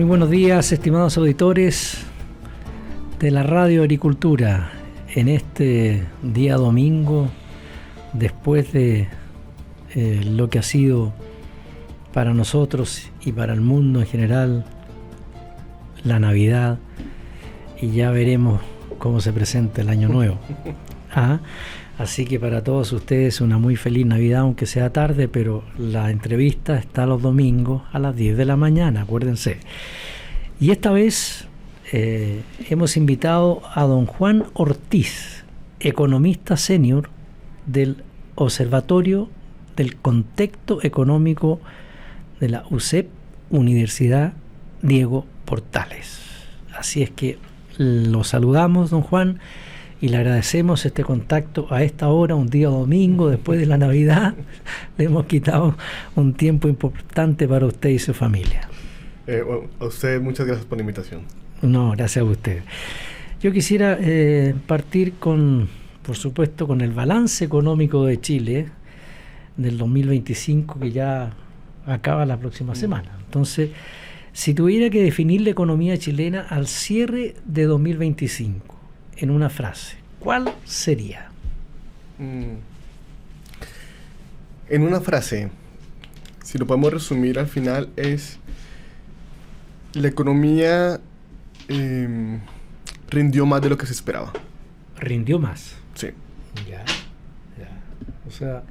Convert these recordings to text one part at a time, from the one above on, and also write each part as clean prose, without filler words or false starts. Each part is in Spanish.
Muy buenos días, estimados auditores de la Radio Agricultura. En este día domingo, después de lo que ha sido para nosotros y para el mundo en general la Navidad, y ya veremos cómo se presenta el Año Nuevo. Así que para todos ustedes una muy feliz Navidad, aunque sea tarde, pero la entrevista está los domingos a las 10 de la mañana, acuérdense. Y esta vez hemos invitado a don Juan Ortiz, economista senior del Observatorio del Contexto Económico de la UCEP, Universidad Diego Portales. Así es que lo saludamos, don Juan, y le agradecemos este contacto a esta hora, un día domingo, después de la Navidad. Le hemos quitado un tiempo importante para usted y su familia. A usted muchas gracias por la invitación. No, gracias a usted. Yo quisiera partir por supuesto, con el balance económico de Chile del 2025, que ya acaba la próxima semana. Entonces, si tuviera que definir la economía chilena al cierre de 2025, en una frase, ¿cuál sería? En una frase, si lo podemos resumir al final, es: la economía rindió más de lo que se esperaba. ¿Rindió más? Sí. Ya. O sea,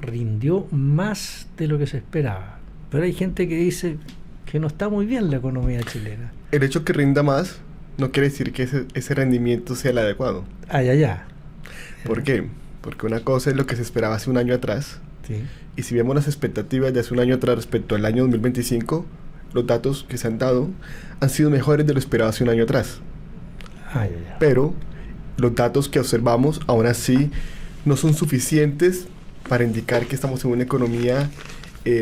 rindió más de lo que se esperaba. Pero hay gente que dice que no está muy bien la economía chilena. El hecho que rinda más no quiere decir que ese rendimiento sea el adecuado. Ya. ¿Por qué? Porque una cosa es lo que se esperaba hace un año atrás. Sí. Y si vemos las expectativas de hace un año atrás respecto al año 2025, los datos que se han dado han sido mejores de lo esperado hace un año atrás. Pero los datos que observamos aún así no son suficientes para indicar que estamos en una economía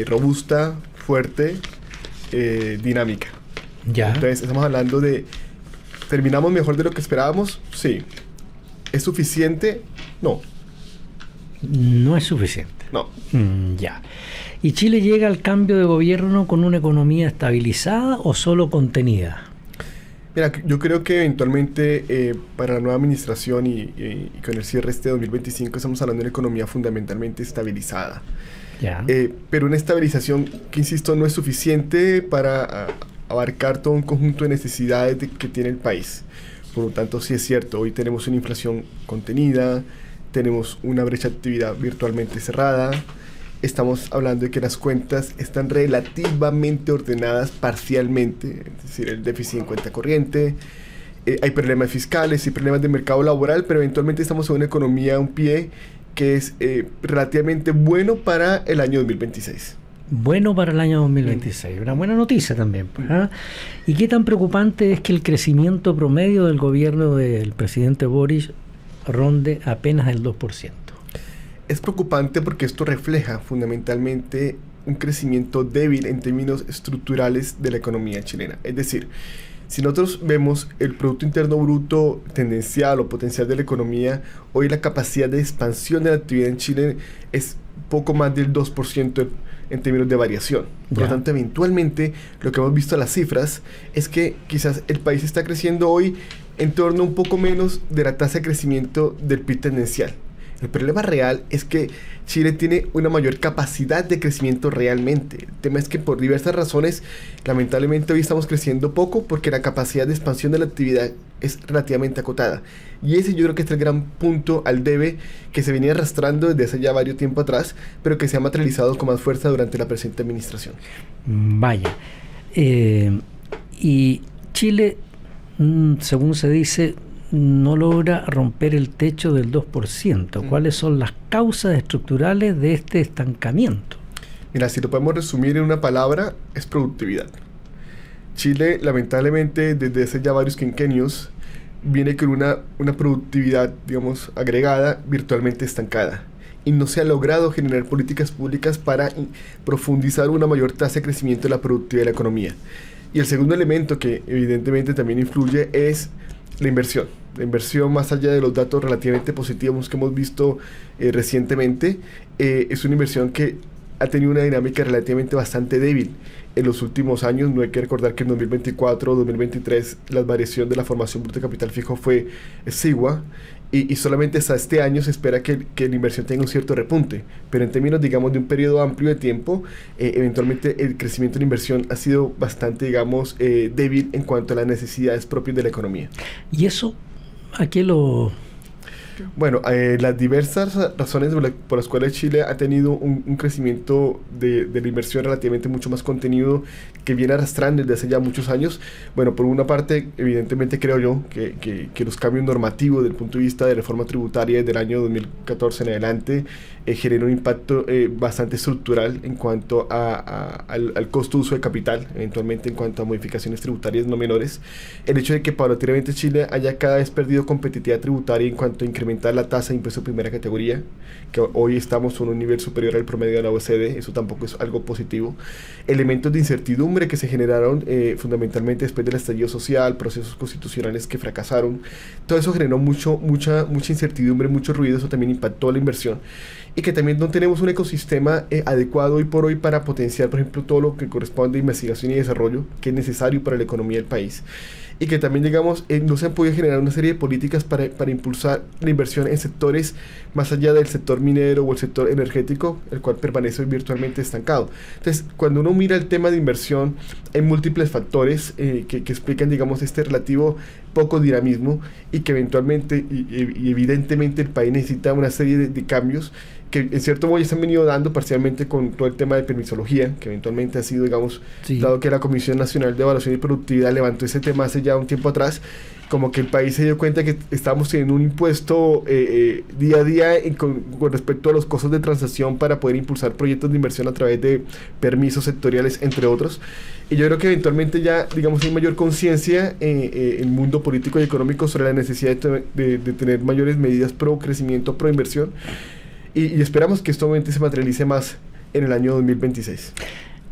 robusta, fuerte, dinámica. Ya. Entonces estamos hablando de: ¿terminamos mejor de lo que esperábamos? Sí. ¿Es suficiente? No. No es suficiente. No. Ya. ¿Y Chile llega al cambio de gobierno con una economía estabilizada o solo contenida? Mira, yo creo que eventualmente para la nueva administración y con el cierre este 2025 estamos hablando de una economía fundamentalmente estabilizada. Ya. Pero una estabilización que, insisto, no es suficiente para abarcar todo un conjunto de necesidades que tiene el país. Por lo tanto, sí es cierto, hoy tenemos una inflación contenida, tenemos una brecha de actividad virtualmente cerrada, estamos hablando de que las cuentas están relativamente ordenadas parcialmente, es decir, el déficit en cuenta corriente, hay problemas fiscales y problemas de mercado laboral, pero eventualmente estamos en una economía a un pie que es relativamente bueno para el año 2026. Bueno para el año 2026, una buena noticia también. ¿Y qué tan preocupante es que el crecimiento promedio del gobierno del presidente Boric ronde apenas el 2%? Es preocupante porque esto refleja fundamentalmente un crecimiento débil en términos estructurales de la economía chilena. Es decir, si nosotros vemos el Producto Interno Bruto tendencial o potencial de la economía, hoy la capacidad de expansión de la actividad en Chile es poco más del 2% en términos de variación. Por lo tanto, eventualmente, lo que hemos visto en las cifras es que quizás el país está creciendo hoy en torno a un poco menos de la tasa de crecimiento del PIB tendencial. El problema real es que Chile tiene una mayor capacidad de crecimiento realmente. El tema es que por diversas razones, lamentablemente hoy estamos creciendo poco porque la capacidad de expansión de la actividad es relativamente acotada. Y ese yo creo que es el gran punto al debe que se venía arrastrando desde hace ya varios tiempo atrás, pero que se ha materializado con más fuerza durante la presente administración. Vaya. Y Chile, según se dice, no logra romper el techo del 2%. ¿Cuáles son las causas estructurales de este estancamiento? Mira, si lo podemos resumir en una palabra, es productividad. Chile, lamentablemente, desde hace ya varios quinquenios, viene con una productividad, digamos, agregada, virtualmente estancada. Y no se ha logrado generar políticas públicas para profundizar una mayor tasa de crecimiento de la productividad de la economía. Y el segundo elemento que evidentemente también influye es la inversión. La inversión, más allá de los datos relativamente positivos que hemos visto recientemente, es una inversión que ha tenido una dinámica relativamente bastante débil en los últimos años. No hay que recordar que en 2024 o 2023 la variación de la formación bruta de capital fijo fue exigua, y solamente hasta este año se espera que la inversión tenga un cierto repunte, pero en términos, digamos, de un periodo amplio de tiempo, eventualmente el crecimiento de la inversión ha sido bastante, digamos, débil en cuanto a las necesidades propias de la economía. ¿Y eso a qué lo...? Bueno, las diversas razones por las cuales Chile ha tenido un crecimiento de la inversión relativamente mucho más contenido, que viene arrastrando desde hace ya muchos años. Bueno, por una parte, evidentemente creo yo que los cambios normativos desde el punto de vista de reforma tributaria desde el año 2014 en adelante generan un impacto bastante estructural en cuanto al costo de uso de capital, eventualmente en cuanto a modificaciones tributarias no menores. El hecho de que paulatinamente Chile haya cada vez perdido competitividad tributaria en cuanto a incrementar la tasa de impuesto de primera categoría, que hoy estamos en un nivel superior al promedio de la OECD, eso tampoco es algo positivo. Elementos de incertidumbre que se generaron fundamentalmente después del estallido social, procesos constitucionales que fracasaron, todo eso generó mucha incertidumbre, mucho ruido, eso también impactó la inversión, y que también no tenemos un ecosistema adecuado hoy por hoy para potenciar, por ejemplo, todo lo que corresponde a investigación y desarrollo, que es necesario para la economía del país. Y que también, digamos, no se han podido generar una serie de políticas para impulsar la inversión en sectores más allá del sector minero o el sector energético, el cual permanece virtualmente estancado. Entonces, cuando uno mira el tema de inversión, hay múltiples factores que explican, digamos, este relativo poco dinamismo, y que eventualmente y evidentemente el país necesita una serie de cambios que en cierto modo ya se han venido dando parcialmente con todo el tema de permisología, que eventualmente ha sido, digamos, sí, dado que la Comisión Nacional de Evaluación y Productividad levantó ese tema hace ya un tiempo atrás, como que el país se dio cuenta que estábamos teniendo un impuesto día a día con respecto a los costos de transacción para poder impulsar proyectos de inversión a través de permisos sectoriales, entre otros. Y yo creo que eventualmente ya, digamos, hay mayor conciencia en el mundo político y económico sobre la necesidad de tener mayores medidas pro crecimiento, pro inversión. Y esperamos que esto obviamente se materialice más en el año 2026.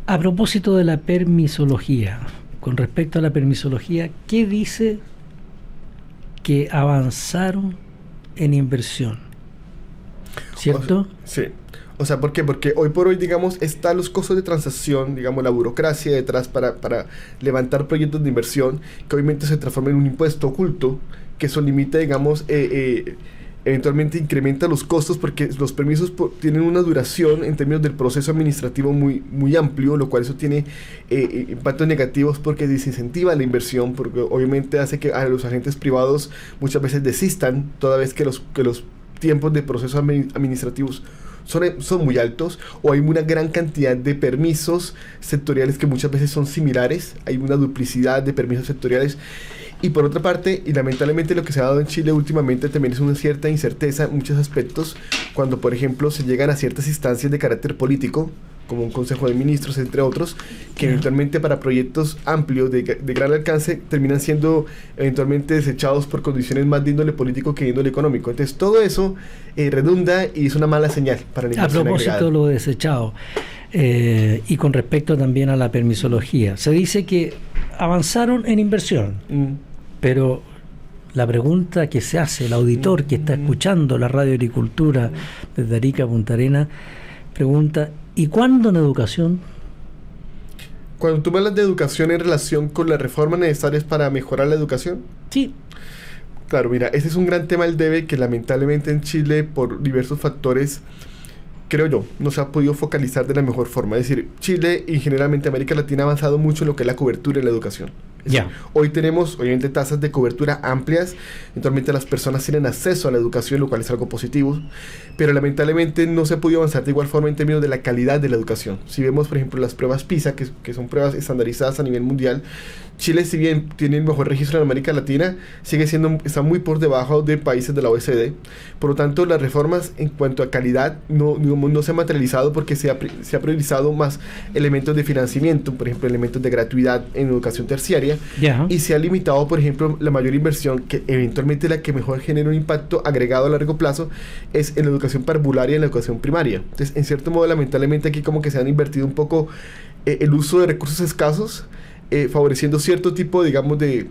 A propósito de la permisología, con respecto a la permisología, ¿qué dice que avanzaron en inversión? ¿Cierto? Sí. O sea, ¿por qué? Porque hoy por hoy, digamos, están los costos de transacción, digamos, la burocracia detrás para levantar proyectos de inversión, que obviamente se transforma en un impuesto oculto, que eso limita, digamos, eventualmente incrementa los costos, porque los permisos tienen una duración en términos del proceso administrativo muy amplio, lo cual eso tiene impactos negativos porque desincentiva la inversión, porque obviamente hace que a los agentes privados muchas veces desistan, toda vez que los tiempos de procesos administrativos son muy altos, o hay una gran cantidad de permisos sectoriales que muchas veces son similares, hay una duplicidad de permisos sectoriales. Y por otra parte, y lamentablemente lo que se ha dado en Chile últimamente también es una cierta incerteza en muchos aspectos, cuando por ejemplo se llegan a ciertas instancias de carácter político, como un consejo de ministros, entre otros, que eventualmente para proyectos amplios de gran alcance terminan siendo eventualmente desechados por condiciones más de índole político que de índole económico. Entonces todo eso redunda y es una mala señal para la inversión agregada. A propósito de lo desechado, y con respecto también a la permisología, se dice que avanzaron en inversión, pero la pregunta que se hace, el auditor que está escuchando la Radio Agricultura desde Arica a Punta Arenas, pregunta: ¿y cuándo en educación? Cuando tú me hablas de educación en relación con las reformas necesarias para mejorar la educación. Sí. Claro, mira, ese es un gran tema del debe que lamentablemente en Chile, por diversos factores, creo yo, no se ha podido focalizar de la mejor forma. Es decir, Chile y generalmente América Latina ha avanzado mucho en lo que es la cobertura en la educación. Hoy tenemos, obviamente, tasas de cobertura amplias, eventualmente las personas tienen acceso a la educación, lo cual es algo positivo, pero lamentablemente no se ha podido avanzar de igual forma en términos de la calidad de la educación. Si vemos, por ejemplo, las pruebas PISA, que son pruebas estandarizadas a nivel mundial, Chile, si bien tiene el mejor registro en América Latina, está muy por debajo de países de la OECD. Por lo tanto, las reformas en cuanto a calidad no se han materializado porque se ha priorizado más elementos de financiamiento, por ejemplo, elementos de gratuidad en educación terciaria, y se ha limitado, por ejemplo, la mayor inversión, que eventualmente la que mejor genera un impacto agregado a largo plazo, es en la educación parvularia y en la educación primaria. Entonces, en cierto modo, lamentablemente aquí como que se han invertido un poco el uso de recursos escasos, favoreciendo cierto tipo, digamos, de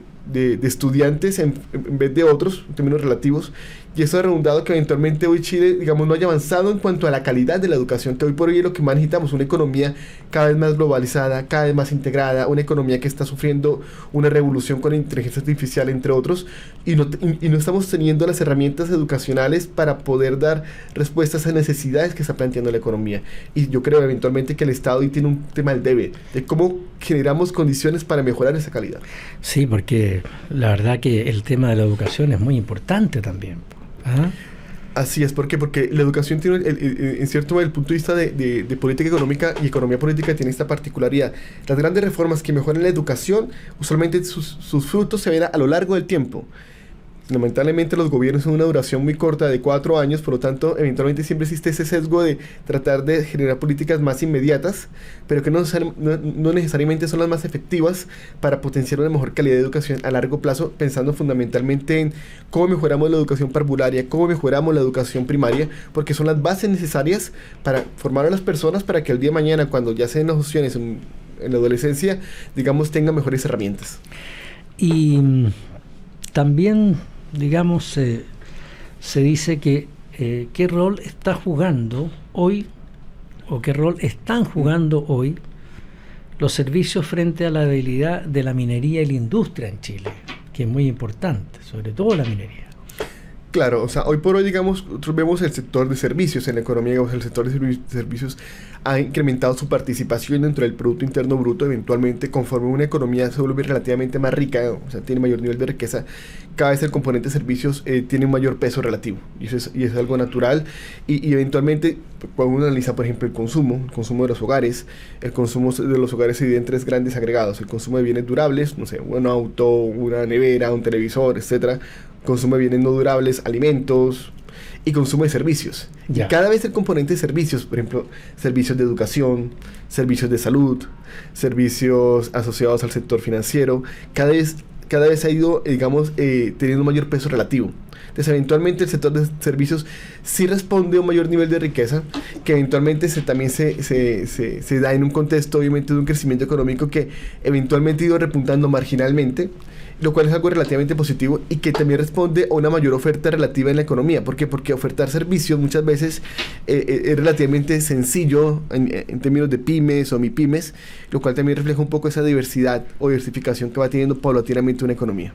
estudiantes en vez de otros, en términos relativos, y eso ha redundado que eventualmente hoy Chile, digamos, no haya avanzado en cuanto a la calidad de la educación, que hoy por hoy es lo que más necesitamos, una economía cada vez más globalizada, cada vez más integrada, una economía que está sufriendo una revolución con la inteligencia artificial, entre otros, y no estamos teniendo las herramientas educacionales para poder dar respuestas a necesidades que está planteando la economía. Y yo creo eventualmente que el Estado hoy tiene un tema del debe, de cómo generamos condiciones para mejorar esa calidad. Sí, porque la verdad que el tema de la educación es muy importante también. ¿Ah? Así es, ¿por qué? Porque la educación tiene, en cierto modo, el punto de vista de política económica y economía política tiene esta particularidad. Las grandes reformas que mejoran la educación, usualmente sus frutos se ven a lo largo del tiempo. Lamentablemente los gobiernos son una duración muy corta de 4 años, por lo tanto, eventualmente siempre existe ese sesgo de tratar de generar políticas más inmediatas, pero que no necesariamente son las más efectivas para potenciar una mejor calidad de educación a largo plazo, pensando fundamentalmente en cómo mejoramos la educación parvularia, cómo mejoramos la educación primaria, porque son las bases necesarias para formar a las personas para que el día de mañana, cuando ya se den las opciones en la adolescencia, digamos, tengan mejores herramientas. Y también, digamos, se dice que qué rol está jugando hoy, o qué rol están jugando hoy los servicios frente a la debilidad de la minería y la industria en Chile, que es muy importante, sobre todo la minería. Claro, o sea, hoy por hoy, digamos, nosotros vemos el sector de servicios en la economía, digamos, el sector de servicios ha incrementado su participación dentro del Producto Interno Bruto, eventualmente conforme una economía se vuelve relativamente más rica, o sea, tiene mayor nivel de riqueza, cada vez el componente de servicios tiene un mayor peso relativo, y eso es algo natural, y eventualmente, cuando uno analiza, por ejemplo, el consumo de los hogares, el consumo de los hogares se divide en 3 grandes agregados: el consumo de bienes durables, no sé, un auto, una nevera, un televisor, etcétera; consumo de bienes no durables, alimentos, y consumo de servicios. Ya. Y cada vez el componente de servicios, por ejemplo, servicios de educación, servicios de salud, servicios asociados al sector financiero, cada vez ha ido, digamos, teniendo un mayor peso relativo. Entonces, eventualmente el sector de servicios sí responde a un mayor nivel de riqueza, que eventualmente también se da en un contexto, obviamente, de un crecimiento económico que eventualmente ha ido repuntando marginalmente, lo cual es algo relativamente positivo y que también responde a una mayor oferta relativa en la economía. ¿Por qué? Porque ofertar servicios muchas veces es relativamente sencillo en términos de pymes o mipymes, lo cual también refleja un poco esa diversidad o diversificación que va teniendo paulatinamente una economía.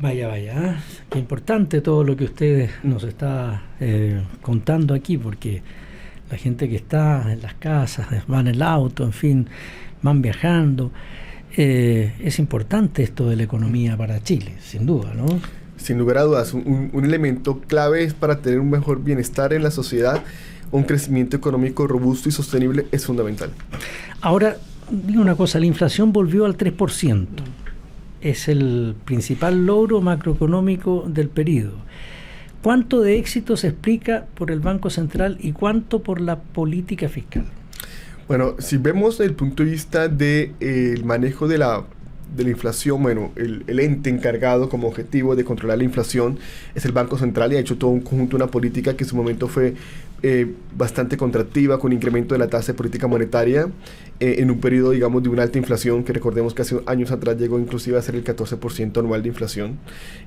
Vaya, qué importante todo lo que usted nos está contando aquí, porque la gente que está en las casas, van en el auto, en fin, van viajando. Es importante esto de la economía para Chile, sin duda, ¿no? Sin lugar a dudas, un elemento clave es para tener un mejor bienestar en la sociedad, un crecimiento económico robusto y sostenible es fundamental. Ahora, digo una cosa, la inflación volvió al 3%. Es el principal logro macroeconómico del periodo. ¿Cuánto de éxito se explica por el Banco Central y cuánto por la política fiscal? Bueno, si vemos desde el punto de vista del manejo de la inflación, bueno, el ente encargado como objetivo de controlar la inflación es el Banco Central, y ha hecho todo un conjunto, una política que en su momento fue bastante contractiva, con incremento de la tasa de política monetaria en un periodo, digamos, de una alta inflación, que recordemos que hace años atrás llegó inclusive a ser el 14% anual de inflación,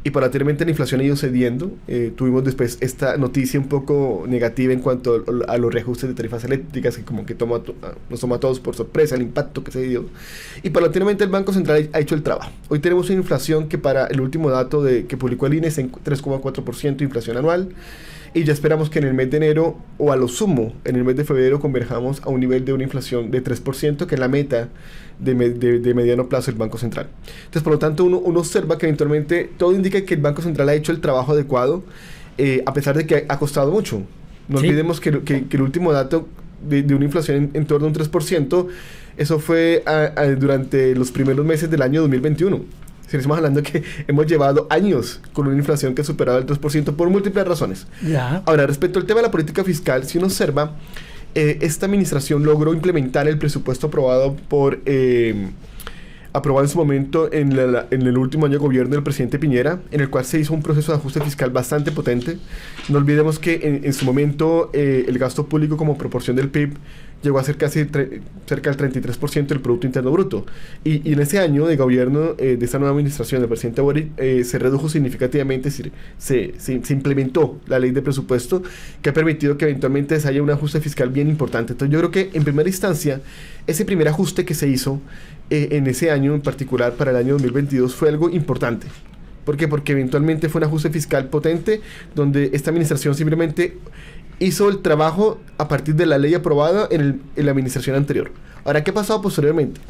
y paulatinamente la inflación ha ido cediendo. Tuvimos después esta noticia un poco negativa en cuanto a los reajustes de tarifas eléctricas, que como que nos toma a todos por sorpresa el impacto que se dio, y paulatinamente el Banco Central ha hecho el trabajo. Hoy tenemos una inflación que, para el último dato que publicó el INE, es en 3,4% de inflación anual, y ya esperamos que en el mes de enero, o a lo sumo en el mes de febrero, converjamos a un nivel de una inflación de 3%, que es la meta de mediano plazo del Banco Central. Entonces, por lo tanto, uno observa que eventualmente todo indica que el Banco Central ha hecho el trabajo adecuado, a pesar de que ha costado mucho. No olvidemos que el último dato de una inflación en torno a un 3%, eso fue durante los primeros meses del año 2021. Si estamos hablando que hemos llevado años con una inflación que ha superado el 3% por múltiples razones. Ya. Ahora, respecto al tema de la política fiscal, si uno observa, esta administración logró implementar el presupuesto aprobado en su momento en el último año de gobierno del presidente Piñera, en el cual se hizo un proceso de ajuste fiscal bastante potente. No olvidemos que en su momento el gasto público como proporción del PIB llegó a ser cerca del 33% del Producto Interno Bruto. Y en ese año de gobierno de esta nueva administración del presidente Boric, se redujo significativamente, es decir, se implementó la ley de presupuesto que ha permitido que eventualmente se haya un ajuste fiscal bien importante. Entonces yo creo que en primera instancia, ese primer ajuste que se hizo en ese año en particular para el año 2022 fue algo importante. ¿Por qué? Porque eventualmente fue un ajuste fiscal potente donde esta administración simplemente hizo el trabajo a partir de la ley aprobada en la administración anterior. Ahora, ¿qué ha pasado posteriormente?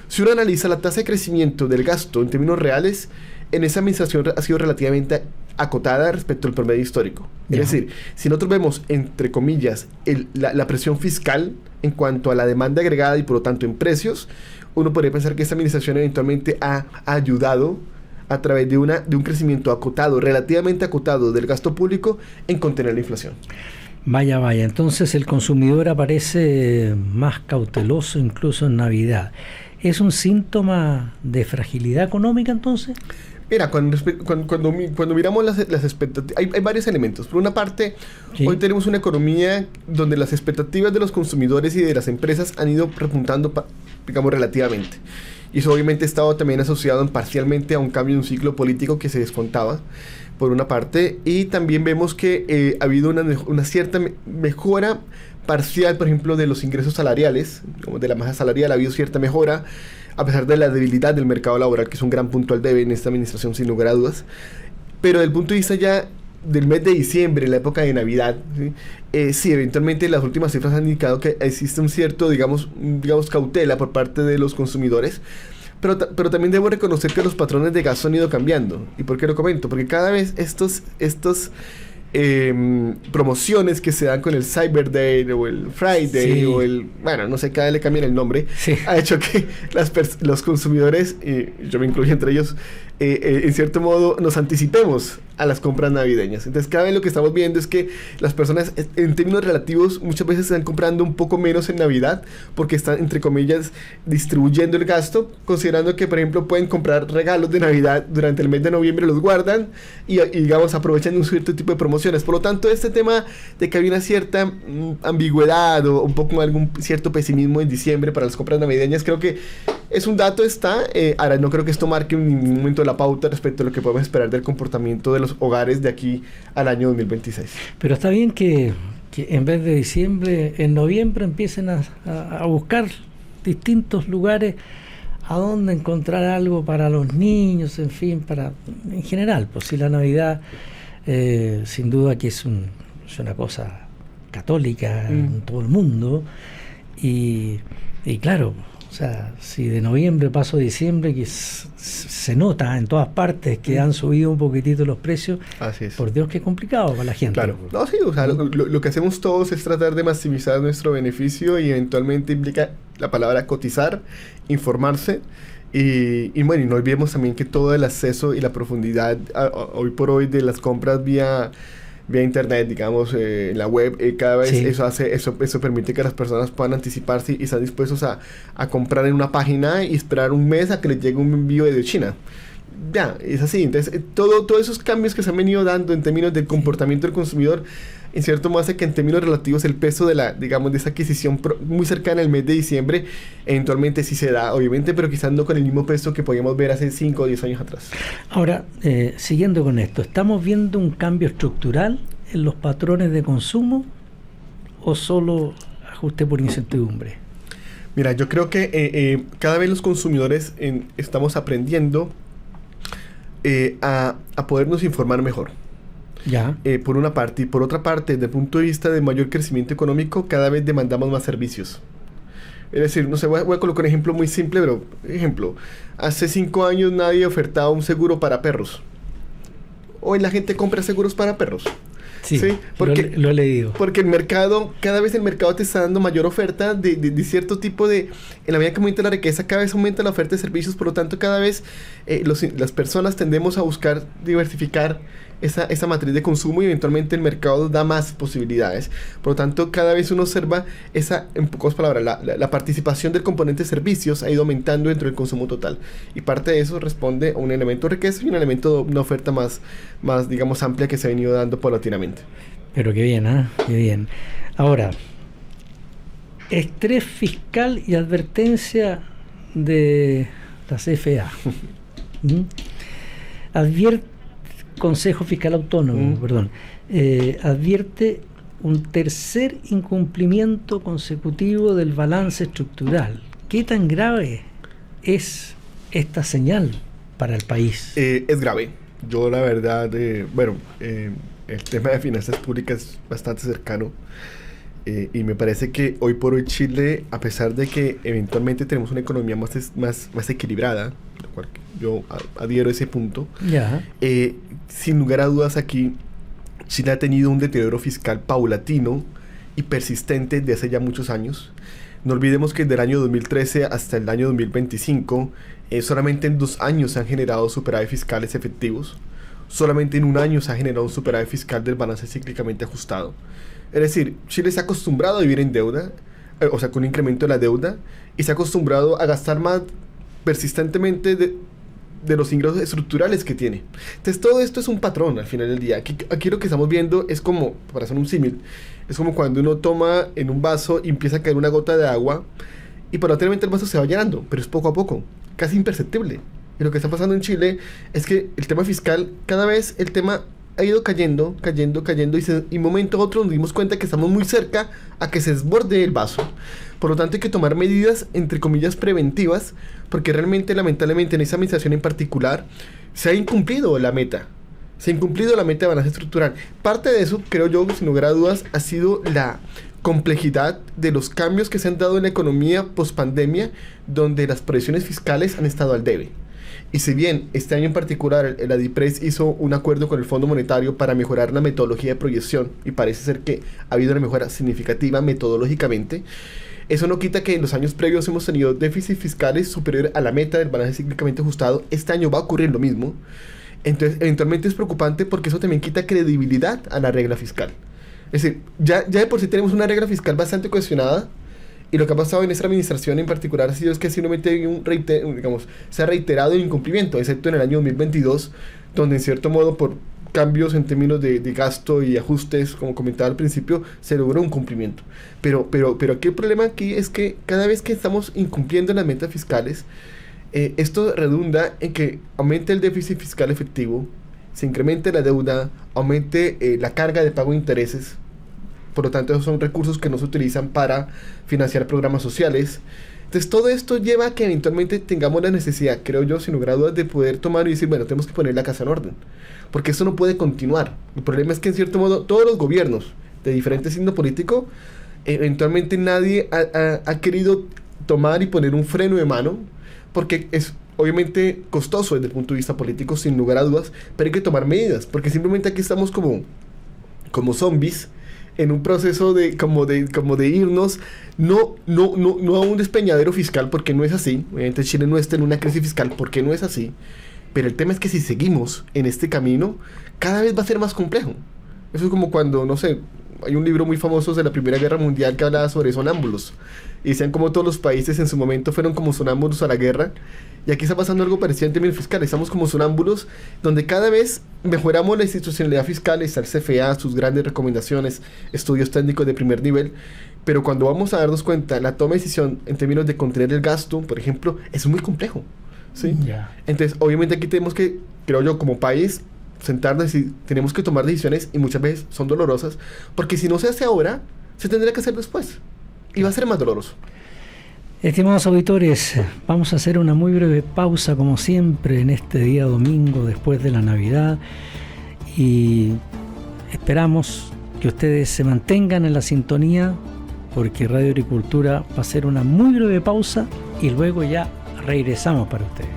Si uno analiza la tasa de crecimiento del gasto en términos reales, en esa administración ha sido relativamente acotada respecto al promedio histórico. Es decir, si nosotros vemos, entre comillas, la presión fiscal en cuanto a la demanda agregada y por lo tanto en precios, uno podría pensar que esta administración eventualmente ha ayudado a través de un crecimiento acotado, relativamente acotado del gasto público en contener la inflación. Vaya, entonces el consumidor aparece más cauteloso incluso en Navidad. ¿Es un síntoma de fragilidad económica entonces? Mira, cuando miramos las expectativas, hay varios elementos. Por una parte, sí, hoy tenemos una economía donde las expectativas de los consumidores y de las empresas han ido repuntando, digamos, relativamente. Y eso obviamente ha estado también asociado parcialmente a un cambio de un ciclo político que se descontaba, por una parte, y también vemos que ha habido una cierta mejora parcial, por ejemplo, de los ingresos salariales, de la masa salarial ha habido cierta mejora, a pesar de la debilidad del mercado laboral, que es un gran punto al debe en esta administración, sin lugar a dudas. Pero desde el punto de vista ya del mes de diciembre, la época de Navidad, sí, eventualmente las últimas cifras han indicado que existe un cierto, digamos, cautela por parte de los consumidores, pero también debo reconocer que los patrones de gasto han ido cambiando. ¿Y por qué lo comento? Porque cada vez estos promociones que se dan con el Cyber Day o el Friday, sí, o bueno, no sé, cada vez le cambian el nombre, sí, ha hecho que los consumidores, y yo me incluyo entre ellos, en cierto modo nos anticipemos a las compras navideñas. Entonces cada vez lo que estamos viendo es que las personas en términos relativos muchas veces están comprando un poco menos en Navidad porque están, entre comillas, distribuyendo el gasto, considerando que, por ejemplo, pueden comprar regalos de Navidad durante el mes de noviembre, los guardan y digamos, aprovechan un cierto tipo de promociones. Por lo tanto, este tema de que había una cierta ambigüedad o un poco algún cierto pesimismo en diciembre para las compras navideñas, creo que es un dato, ahora no creo que esto marque en ningún momento la pauta respecto a lo que podemos esperar del comportamiento de los hogares de aquí al año 2026. Pero está bien que en vez de diciembre, en noviembre empiecen a buscar distintos lugares a donde encontrar algo para los niños, en fin, en general, pues si la Navidad sin duda que es una cosa católica en todo el mundo y claro, o sea, si de noviembre paso a diciembre, que se nota en todas partes que han subido un poquitito los precios. Así es. Por Dios, qué complicado para la gente. Claro. No, sí, o sea, lo que hacemos todos es tratar de maximizar nuestro beneficio y eventualmente implica la palabra cotizar, informarse. Y bueno, y no olvidemos también que todo el acceso y la profundidad hoy por hoy de las compras vía internet, digamos, en la web, cada vez sí, eso permite que las personas puedan anticiparse y están dispuestos a comprar en una página y esperar un mes a que les llegue un envío de China. Ya, es así. Entonces, todos esos cambios que se han venido dando en términos del comportamiento del consumidor, en cierto modo hace que en términos relativos el peso de de esa adquisición muy cercana al mes de diciembre, eventualmente sí se da, obviamente, pero quizás no con el mismo peso que podíamos ver hace 5 o 10 años atrás. Ahora, siguiendo con esto, ¿estamos viendo un cambio estructural en los patrones de consumo o solo ajuste por incertidumbre? Mira, yo creo que cada vez los consumidores estamos aprendiendo a podernos informar mejor. Ya. Por una parte, y por otra parte, desde el punto de vista de mayor crecimiento económico, cada vez demandamos más servicios. Es decir, no sé, voy a colocar un ejemplo muy simple, pero ejemplo, hace 5 años nadie ofertaba un seguro para perros. Hoy la gente compra seguros para perros. Sí, porque, lo he leído. Porque cada vez el mercado te está dando mayor oferta de cierto tipo en la medida que aumenta la riqueza, cada vez aumenta la oferta de servicios, por lo tanto cada vez las personas tendemos a buscar diversificar esa matriz de consumo y eventualmente el mercado da más posibilidades. Por lo tanto, cada vez uno observa en pocas palabras, la participación del componente de servicios ha ido aumentando dentro del consumo total. Y parte de eso responde a un elemento de riqueza y un elemento de una oferta más digamos, amplia que se ha venido dando paulatinamente. Pero qué bien, qué bien. Ahora, Estrés fiscal y advertencia de la CFA. Advierte, Consejo Fiscal Autónomo, perdón, advierte un tercer incumplimiento consecutivo del balance estructural. ¿Qué tan grave es esta señal para el país? Es grave. Yo la verdad, el tema de finanzas públicas es bastante cercano. Y me parece que hoy por hoy Chile, a pesar de que eventualmente tenemos una economía más equilibrada, lo cual yo adhiero a ese punto, sin lugar a dudas aquí Chile ha tenido un deterioro fiscal paulatino y persistente de hace ya muchos años. No olvidemos que desde el año 2013 hasta el año 2025, solamente en 2 años se han generado superávit fiscales efectivos. Solamente en 1 año se ha generado un superávit fiscal del balance cíclicamente ajustado. Es decir, Chile se ha acostumbrado a vivir en deuda, con un incremento de la deuda, y se ha acostumbrado a gastar más persistentemente de los ingresos estructurales que tiene. Entonces todo esto es un patrón al final del día. Aquí lo que estamos viendo es como, para hacer un símil, es como cuando uno toma en un vaso y empieza a caer una gota de agua, y paulatinamente el vaso se va llenando, pero es poco a poco, casi imperceptible. Y lo que está pasando en Chile es que el tema fiscal, cada vez el tema ha ido cayendo, y un momento a otro nos dimos cuenta que estamos muy cerca a que se desborde el vaso. Por lo tanto, hay que tomar medidas, entre comillas, preventivas, porque realmente, lamentablemente, en esa administración en particular, se ha incumplido la meta. Se ha incumplido la meta de balance estructural. Parte de eso, creo yo, sin lugar a dudas, ha sido la complejidad de los cambios que se han dado en la economía post-pandemia, donde las presiones fiscales han estado al debe. Y si bien este año en particular el ADIPRES hizo un acuerdo con el Fondo Monetario para mejorar la metodología de proyección, y parece ser que ha habido una mejora significativa metodológicamente, eso no quita que en los años previos hemos tenido déficits fiscales superiores a la meta del balance cíclicamente ajustado. Este año va a ocurrir lo mismo. Entonces, eventualmente es preocupante porque eso también quita credibilidad a la regla fiscal. Es decir, ya de por sí tenemos una regla fiscal bastante cuestionada, y lo que ha pasado en esta administración en particular ha sido que simplemente se ha reiterado el incumplimiento, excepto en el año 2022, donde en cierto modo por cambios en términos de gasto y ajustes, como comentaba al principio, se logró un cumplimiento. Pero aquí el problema aquí es que cada vez que estamos incumpliendo las metas fiscales, esto redunda en que aumente el déficit fiscal efectivo, se incremente la deuda, aumente la carga de pago de intereses. Por lo tanto, esos son recursos que no se utilizan para financiar programas sociales. Entonces, todo esto lleva a que eventualmente tengamos la necesidad, creo yo, sin lugar a dudas, de poder tomar y decir, bueno, tenemos que poner la casa en orden. Porque esto no puede continuar. El problema es que, en cierto modo, todos los gobiernos de diferente signo político, eventualmente nadie ha querido tomar y poner un freno de mano, porque es obviamente costoso desde el punto de vista político, sin lugar a dudas, pero hay que tomar medidas, porque simplemente aquí estamos como zombies, en un proceso de irnos, no a un despeñadero fiscal, porque no es así. Obviamente Chile no está en una crisis fiscal, porque no es así. Pero el tema es que si seguimos en este camino, cada vez va a ser más complejo. Eso es como cuando, no sé, hay un libro muy famoso de la Primera Guerra Mundial que hablaba sobre sonámbulos. Y decían como todos los países en su momento fueron como sonámbulos a la guerra. Y aquí está pasando algo parecido en términos fiscales. Estamos como sonámbulos donde cada vez mejoramos la institucionalidad fiscal, está el CFA, sus grandes recomendaciones, estudios técnicos de primer nivel. Pero cuando vamos a darnos cuenta, la toma de decisión en términos de contener el gasto, por ejemplo, es muy complejo, ¿sí? Yeah. Entonces, obviamente aquí tenemos que, creo yo, como país, sentarnos y tenemos que tomar decisiones, y muchas veces son dolorosas, porque si no se hace ahora, se tendrá que hacer después. Y va a ser más doloroso. Estimados auditores, vamos a hacer una muy breve pausa, como siempre, en este día domingo después de la Navidad, y esperamos que ustedes se mantengan en la sintonía, porque Radio Agricultura va a hacer una muy breve pausa y luego ya regresamos para ustedes.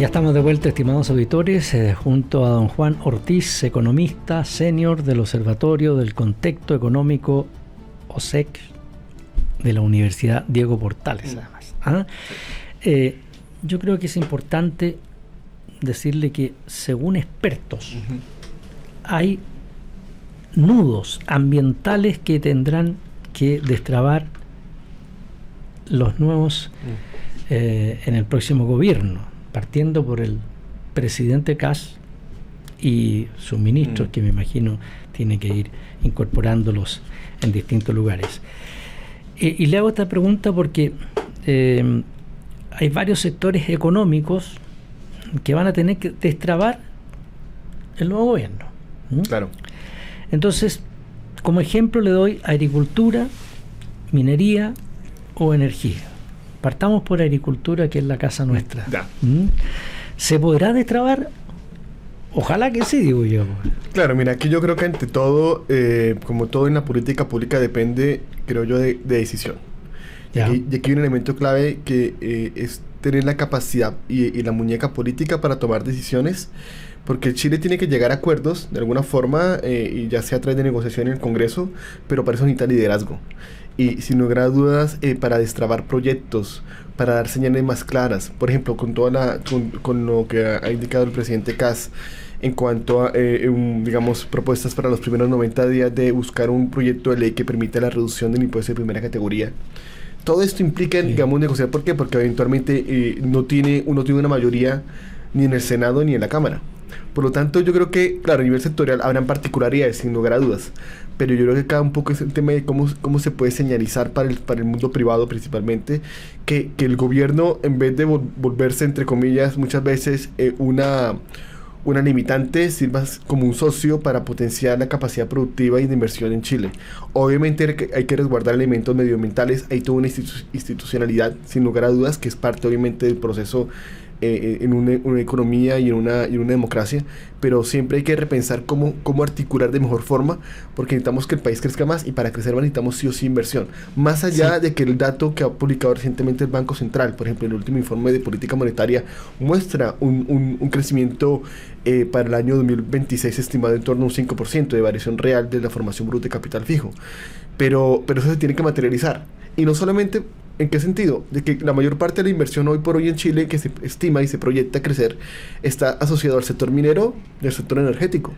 Ya estamos de vuelta, estimados auditores, junto a don Juan Ortiz, economista senior del Observatorio del Contexto Económico OSEC de la Universidad Diego Portales, además. Yo creo que es importante decirle que, según expertos, hay nudos ambientales que tendrán que destrabar los nuevos en el próximo gobierno, partiendo por el presidente Kast y sus ministros, que me imagino tiene que ir incorporándolos en distintos lugares. Y le hago esta pregunta porque hay varios sectores económicos que van a tener que destrabar el nuevo gobierno. Claro. Entonces, como ejemplo le doy agricultura, minería o energía. Partamos por agricultura, que es la casa nuestra. ¿Se podrá destrabar? Ojalá que sí, digo yo. Claro, mira, aquí yo creo que ante todo, como todo en la política pública, depende, creo yo, de decisión. Y aquí hay un elemento clave que es tener la capacidad y la muñeca política para tomar decisiones, porque Chile tiene que llegar a acuerdos de alguna forma, y ya sea a través de negociación en el Congreso, pero para eso necesita liderazgo. Y sin lugar a dudas, para destrabar proyectos, para dar señales más claras, por ejemplo, con lo que ha indicado el presidente Kast en cuanto a, digamos, propuestas para los primeros 90 días de buscar un proyecto de ley que permita la reducción del impuesto de primera categoría. Todo esto implica, digamos, negociar. ¿Por qué? Porque eventualmente uno tiene una mayoría ni en el Senado ni en la Cámara. Por lo tanto, yo creo que, claro, a nivel sectorial habrán particularidades, sin lugar a dudas, pero yo creo que cada un poco es el tema de cómo se puede señalizar para el mundo privado principalmente, que el gobierno, en vez de volverse, entre comillas, muchas veces una limitante, sirva como un socio para potenciar la capacidad productiva y de inversión en Chile. Obviamente hay que resguardar elementos medioambientales, hay toda una institucionalidad, sin lugar a dudas, que es parte obviamente del proceso en una economía y en una democracia, pero siempre hay que repensar cómo articular de mejor forma, porque necesitamos que el país crezca más, y para crecer más necesitamos sí o sí inversión. Más allá de que el dato que ha publicado recientemente el Banco Central, por ejemplo, el último informe de política monetaria, muestra un crecimiento para el año 2026 estimado en torno a un 5% de variación real de la formación bruta de capital fijo. Pero eso se tiene que materializar. Y no solamente, ¿en qué sentido? De que la mayor parte de la inversión hoy por hoy en Chile, que se estima y se proyecta crecer, está asociado al sector minero y al sector energético.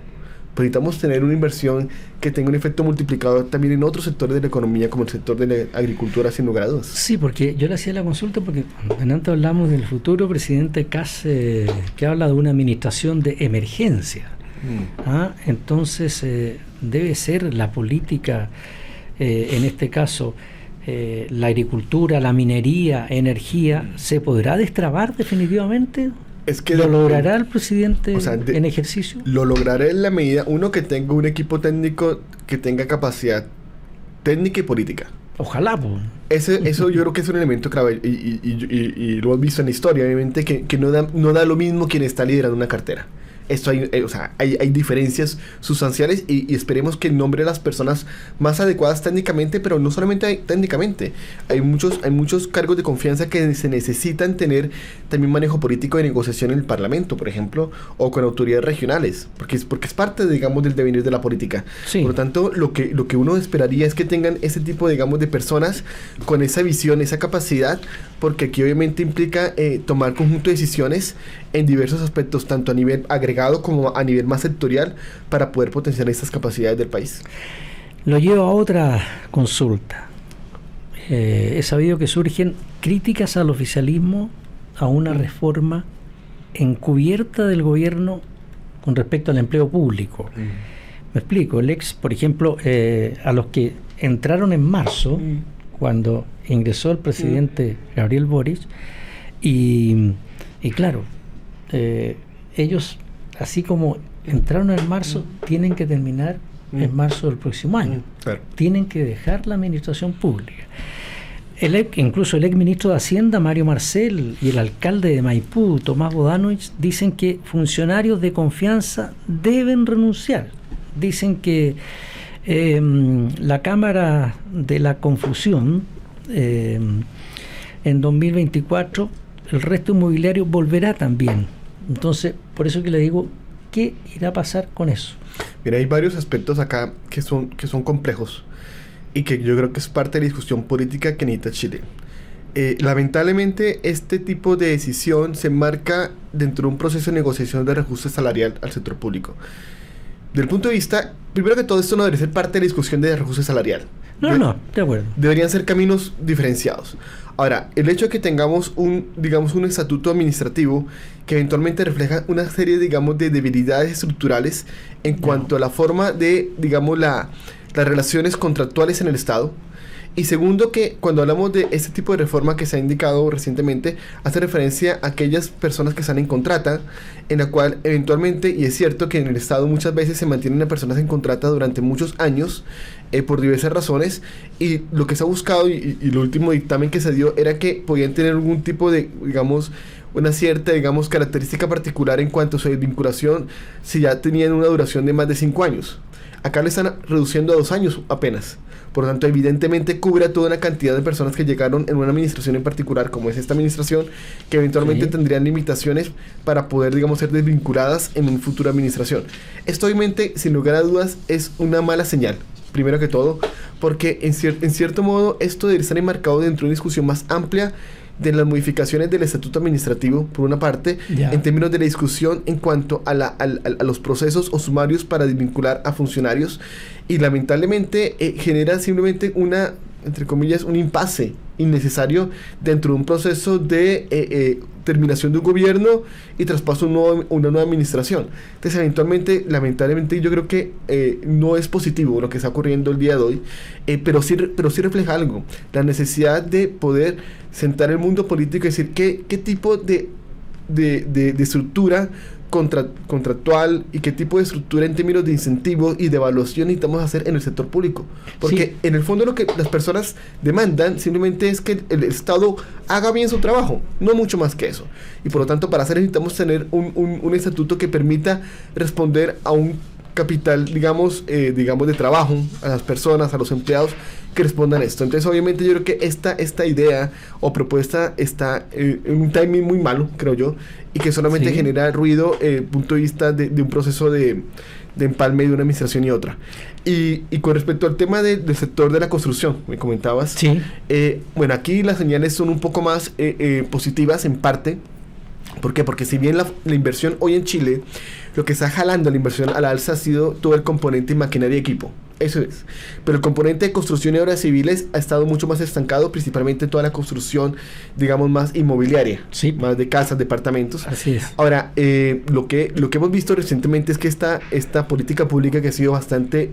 Pero necesitamos tener una inversión que tenga un efecto multiplicador también en otros sectores de la economía, como el sector de la agricultura, sin lugar a dudas. Sí, porque yo le hacía la consulta porque antes hablamos del futuro presidente Kast, que habla de una administración de emergencia. Entonces, debe ser la política, en este caso, la agricultura, la minería, energía, ¿se podrá destrabar definitivamente? Es que ¿Lo logrará el presidente en ejercicio? Lo logrará en la medida, uno, que tenga un equipo técnico que tenga capacidad técnica y política. Ojalá, pues. Eso yo creo que es un elemento clave, y lo hemos visto en la historia, obviamente, que no da lo mismo quien está liderando una cartera. Esto hay diferencias sustanciales, y esperemos que nombre a las personas más adecuadas técnicamente, pero no solamente técnicamente. Hay muchos cargos de confianza que se necesitan tener también manejo político de negociación en el Parlamento, por ejemplo, o con autoridades regionales, porque es parte, digamos, del devenir de la política. Sí. Por lo tanto, lo que uno esperaría es que tengan ese tipo, digamos, de personas con esa visión, esa capacidad, porque aquí obviamente implica tomar conjunto de decisiones en diversos aspectos, tanto a nivel agregado como a nivel más sectorial, para poder potenciar estas capacidades del país. Lo llevo a otra consulta. He sabido que surgen críticas al oficialismo, a una reforma encubierta del gobierno con respecto al empleo público. Me explico. Por ejemplo, a los que entraron en marzo, cuando ingresó el presidente Gabriel Boric, y claro, ellos, así como entraron en marzo, tienen que terminar en marzo del próximo año. Claro. Tienen que dejar la administración pública. Incluso el ex ministro de Hacienda, Mario Marcel, y el alcalde de Maipú, Tomás Bodanovich, dicen que funcionarios de confianza deben renunciar. Dicen que la Cámara de la Confusión en 2024 el resto inmobiliario volverá también. Entonces, por eso que le digo, ¿qué irá a pasar con eso? Mira, hay varios aspectos acá que son complejos y que yo creo que es parte de la discusión política que necesita Chile. Lamentablemente, este tipo de decisión se enmarca dentro de un proceso de negociación de reajuste salarial al sector público. Del punto de vista, primero que todo, esto no debería ser parte de la discusión de reajuste salarial. No, de acuerdo. Deberían ser caminos diferenciados. Ahora, el hecho de que tengamos un estatuto administrativo que eventualmente refleja una serie, digamos, de debilidades estructurales en cuanto a la forma de, digamos, las relaciones contractuales en el Estado. Y segundo, que cuando hablamos de este tipo de reforma que se ha indicado recientemente, hace referencia a aquellas personas que están en contrata, en la cual eventualmente, y es cierto que en el Estado muchas veces se mantienen a personas en contrata durante muchos años, por diversas razones, y lo que se ha buscado, y lo último dictamen que se dio, era que podían tener algún tipo de, digamos, una cierta, digamos, característica particular en cuanto a su desvinculación, si ya tenían una duración de más de 5 años. Acá le están reduciendo a 2 años apenas. Por lo tanto, evidentemente cubre a toda una cantidad de personas que llegaron en una administración en particular, como es esta administración, que eventualmente tendrían limitaciones para poder, digamos, ser desvinculadas en una futura administración. Esto, obviamente, sin lugar a dudas, es una mala señal, primero que todo, porque en cierto modo esto debe estar enmarcado dentro de una discusión más amplia de las modificaciones del estatuto administrativo, por una parte, en términos de la discusión en cuanto a los procesos o sumarios para desvincular a funcionarios, y lamentablemente genera simplemente entre comillas, un impasse innecesario dentro de un proceso de terminación de un gobierno y traspaso a una nueva administración. Entonces, eventualmente, lamentablemente, yo creo que no es positivo lo que está ocurriendo el día de hoy, pero sí refleja algo, la necesidad de poder sentar el mundo político y decir qué tipo de estructura contractual y qué tipo de estructura en términos de incentivos y de evaluación necesitamos hacer en el sector público, porque en el fondo lo que las personas demandan simplemente es que el Estado haga bien su trabajo, no mucho más que eso, y por lo tanto para hacer necesitamos tener un estatuto que permita responder a un capital, digamos de trabajo, a las personas, a los empleados que respondan a esto. Entonces, obviamente, yo creo que esta idea o propuesta está en un timing muy malo, creo yo, y que solamente genera ruido punto de vista de un proceso de empalme de una administración y otra. Y con respecto al tema del sector de la construcción, me comentabas, bueno, aquí las señales son un poco más positivas en parte. ¿Por qué? Porque si bien la inversión hoy en Chile, lo que está jalando la inversión a la alza ha sido todo el componente de maquinaria y equipo. Eso es. Pero el componente de construcción y obras civiles ha estado mucho más estancado, principalmente toda la construcción, digamos, más inmobiliaria. Más de casas, departamentos. Así es. Ahora, lo que hemos visto recientemente es que esta política pública que ha sido bastante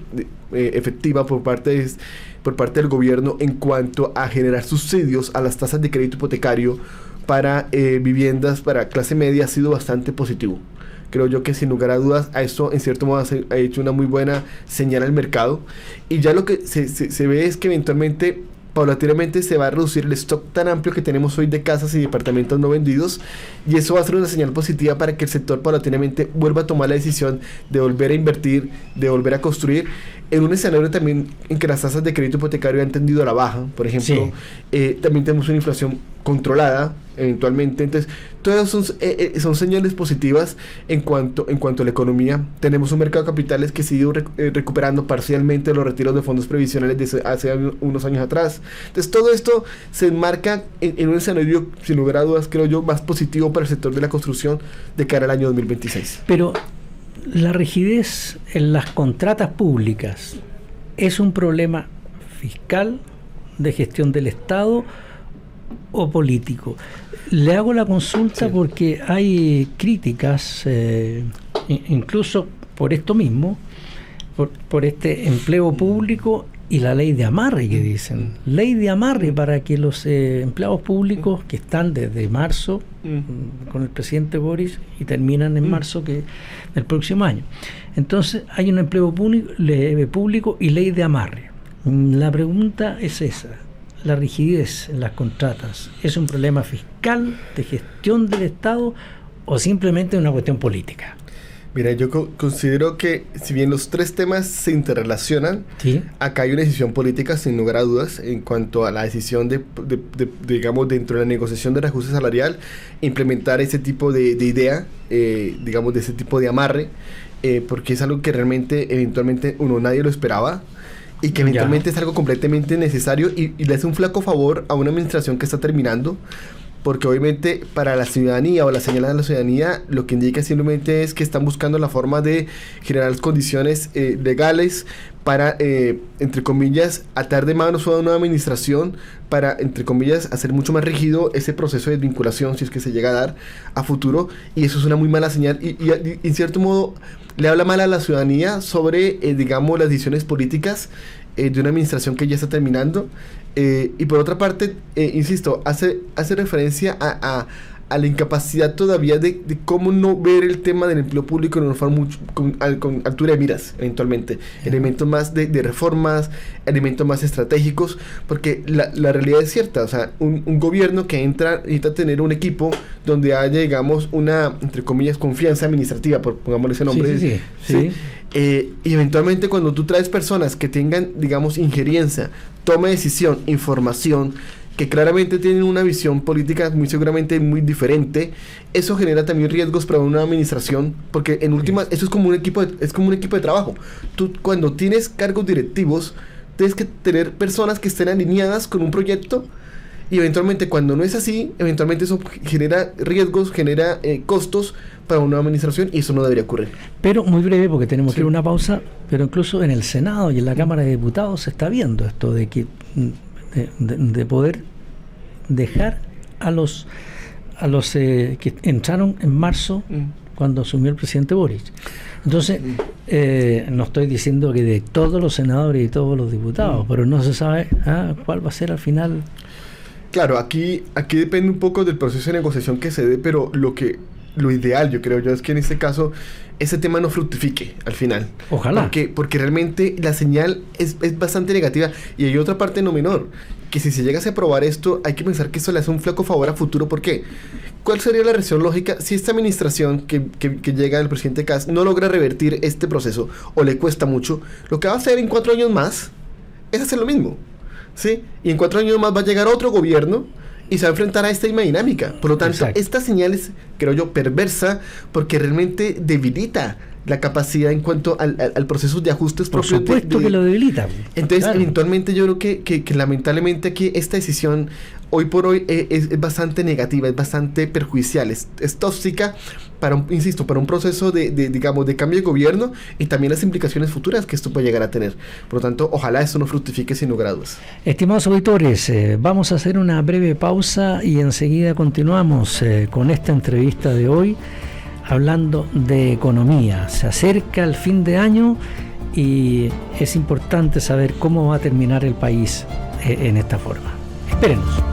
efectiva por parte del gobierno en cuanto a generar subsidios a las tasas de crédito hipotecario para viviendas para clase media ha sido bastante positivo. Creo yo que sin lugar a dudas a esto en cierto modo ha hecho una muy buena señal al mercado, y ya lo que se ve es que eventualmente, paulatinamente, se va a reducir el stock tan amplio que tenemos hoy de casas y departamentos no vendidos, y eso va a ser una señal positiva para que el sector paulatinamente vuelva a tomar la decisión de volver a invertir, de volver a construir, en un escenario también en que las tasas de crédito hipotecario han tendido a la baja, por ejemplo. También tenemos una inflación controlada eventualmente. Entonces, todas son señales positivas en cuanto a la economía. Tenemos un mercado de capitales que sigue recuperando parcialmente los retiros de fondos previsionales de hace unos años atrás. Entonces, todo esto se enmarca en un escenario, sin lugar a dudas, creo yo, más positivo para el sector de la construcción de cara al año 2026. Pero la rigidez en las contratas públicas es un problema fiscal, de gestión del Estado o político. Le hago la consulta porque hay críticas, incluso por esto mismo, por este empleo público y la ley de amarre que dicen. Ley de amarre para que los empleados públicos que están desde marzo con el presidente Boris y terminan en marzo del próximo año. Entonces hay un empleo público y ley de amarre. La pregunta es esa. La rigidez en las contratas, ¿es un problema fiscal, de gestión del Estado o simplemente una cuestión política? Mira, yo considero que si bien los tres temas se interrelacionan, Sí. acá hay una decisión política sin lugar a dudas en cuanto a la decisión digamos, dentro de la negociación del ajuste salarial, implementar ese tipo de idea, digamos, de ese tipo de amarre, porque es algo que realmente, eventualmente, nadie lo esperaba. Y que eventualmente es algo completamente necesario y le hace un flaco favor a una administración que está terminando, porque obviamente para la ciudadanía o la señal de la ciudadanía lo que indica simplemente es que están buscando la forma de generar las condiciones legales para, entre comillas, atar de manos a una nueva administración para, entre comillas, hacer mucho más rígido ese proceso de desvinculación, si es que se llega a dar a futuro, y eso es una muy mala señal y en cierto modo le habla mal a la ciudadanía sobre, digamos, las decisiones políticas de una administración que ya está terminando. Y por otra parte, insisto, hace referencia a la incapacidad todavía de cómo no ver el tema del empleo público con altura de miras, eventualmente. Elementos más de reformas, elementos más estratégicos, porque la realidad es cierta. O sea, un gobierno que necesita tener un equipo donde haya, digamos, una, entre comillas, confianza administrativa, pongámosle ese nombre. Sí. Y eventualmente cuando tú traes personas que tengan, digamos, injerencia, toma de decisión, información, que claramente tienen una visión política muy seguramente muy diferente, eso genera también riesgos para una administración, porque en últimas eso es como un equipo de trabajo. Tú cuando tienes cargos directivos tienes que tener personas que estén alineadas con un proyecto, y eventualmente cuando no es así, eventualmente eso genera riesgos, genera costos para una administración, y eso no debería ocurrir. Pero muy breve, porque tenemos que ir a una pausa, pero incluso en el Senado y en la Cámara de Diputados se está viendo esto de que de poder dejar a los que entraron en marzo cuando asumió el presidente Boric. Entonces, no estoy diciendo que de todos los senadores y todos los diputados, pero no se sabe cuál va a ser al final. Claro, aquí depende un poco del proceso de negociación que se dé, pero lo ideal, yo creo es que en este caso ese tema no fructifique al final. Ojalá. Porque realmente la señal es bastante negativa, y hay otra parte no menor, que si se llegase a aprobar esto, hay que pensar que eso le hace un flaco favor a futuro. ¿Por qué? ¿Cuál sería la reacción lógica si esta administración que llega del presidente Kast no logra revertir este proceso, o le cuesta mucho? Lo que va a hacer en 4 años más es hacer lo mismo, ¿sí? Y en 4 años más va a llegar otro gobierno y se va a enfrentar a esta misma dinámica. Por lo tanto, esta señal es, creo yo, perversa, porque realmente debilita la capacidad en cuanto al proceso de ajustes propios. Por supuesto que lo debilita. Entonces, eventualmente yo creo que lamentablemente aquí esta decisión hoy por hoy es bastante negativa, es bastante perjudicial, es tóxica para un proceso digamos, de cambio de gobierno, y también las implicaciones futuras que esto puede llegar a tener. Por lo tanto, ojalá esto no fructifique sin lugar a dudas. Estimados auditores, vamos a hacer una breve pausa y enseguida continuamos con esta entrevista de hoy, hablando de economía. Se acerca el fin de año y es importante saber cómo va a terminar el país en esta forma. Espérenos.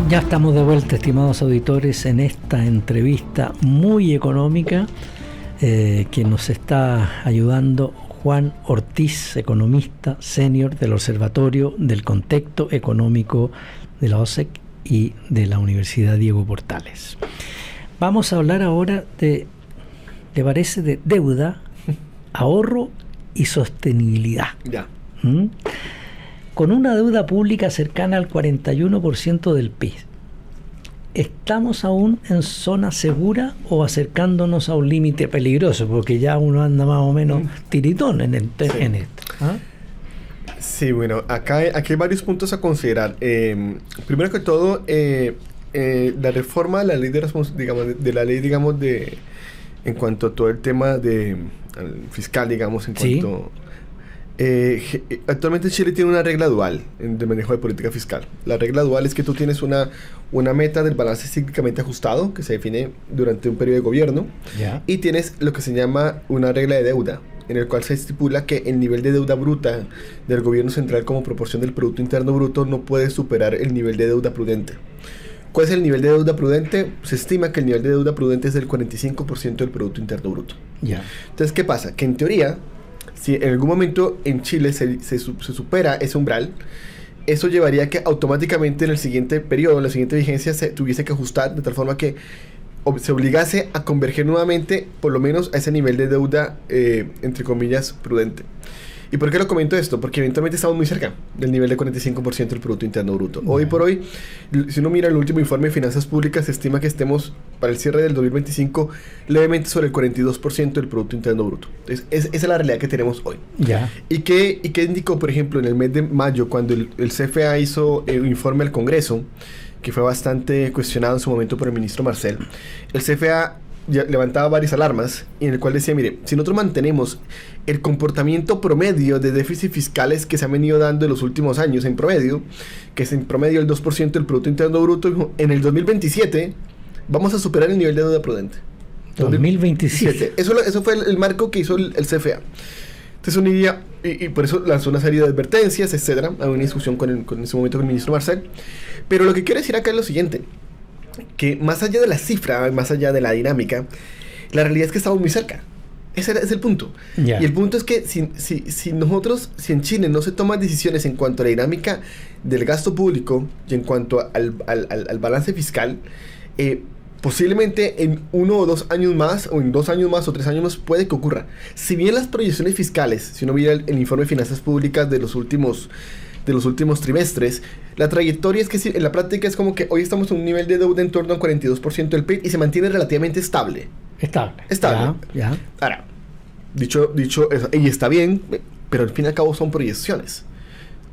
Ya estamos de vuelta, estimados auditores, en esta entrevista muy económica que nos está ayudando Juan Ortiz, economista senior del Observatorio del Contexto Económico de la OSEC y de la Universidad Diego Portales. Vamos a hablar ahora ¿le parece?, de deuda, ahorro y sostenibilidad. Ya. Con una deuda pública cercana al 41% del PIB, ¿estamos aún en zona segura o acercándonos a un límite peligroso? Porque ya uno anda más o menos tiritón en esto. Sí, bueno, acá hay varios puntos a considerar. Primero que todo, la reforma de la ley en cuanto a todo el tema fiscal, digamos, en cuanto Actualmente Chile tiene una regla dual de manejo de política fiscal. La regla dual es que tú tienes una meta del balance cíclicamente ajustado que se define durante un periodo de gobierno, y tienes lo que se llama una regla de deuda, en el cual se estipula que el nivel de deuda bruta del gobierno central como proporción del Producto Interno Bruto no puede superar el nivel de deuda prudente. ¿Cuál es el nivel de deuda prudente? Se estima que el nivel de deuda prudente es del 45% del Producto Interno Bruto. Entonces, ¿qué pasa? Que en teoría, si en algún momento en Chile se supera ese umbral, eso llevaría a que automáticamente en el siguiente periodo, en la siguiente vigencia, se tuviese que ajustar de tal forma que se obligase a converger nuevamente por lo menos a ese nivel de deuda, entre comillas, prudente. ¿Y por qué lo comento esto? Porque eventualmente estamos muy cerca del nivel de 45% del Producto Interno Bruto. Hoy por hoy, si uno mira el último informe de finanzas públicas, se estima que estemos para el cierre del 2025 levemente sobre el 42% del Producto Interno Bruto. Entonces, esa es la realidad que tenemos hoy. ¿Y qué indicó, por ejemplo, en el mes de mayo, cuando el CFA hizo un informe al Congreso, que fue bastante cuestionado en su momento por el ministro Marcel? El CFA ya levantaba varias alarmas, y en el cual decía, mire, si nosotros mantenemos el comportamiento promedio de déficit fiscales que se han venido dando en los últimos años en promedio, que es en promedio el 2% del Producto Interno Bruto, en el 2027 vamos a superar el nivel de deuda prudente. 2027. Eso fue el marco que hizo el CFA. Entonces uno diría, y por eso lanzó una serie de advertencias, etcétera. Había una discusión con ese momento con el ministro Marcel. Pero lo que quiero decir acá es lo siguiente, que más allá de la cifra, más allá de la dinámica, la realidad es que estamos muy cerca. Ese es el punto. Y el punto es que si en Chile no se toman decisiones en cuanto a la dinámica del gasto público y en cuanto al balance fiscal, posiblemente en 1 o 2 años más, o en 2 años más o 3 años más, puede que ocurra. Si bien las proyecciones fiscales, si uno mira el informe de finanzas públicas de los últimos trimestres, la trayectoria es que en la práctica es como que hoy estamos en un nivel de deuda en torno al 42% del PIB y se mantiene relativamente estable. Estable. Ahora, dicho eso, y está bien, pero al fin y al cabo son proyecciones.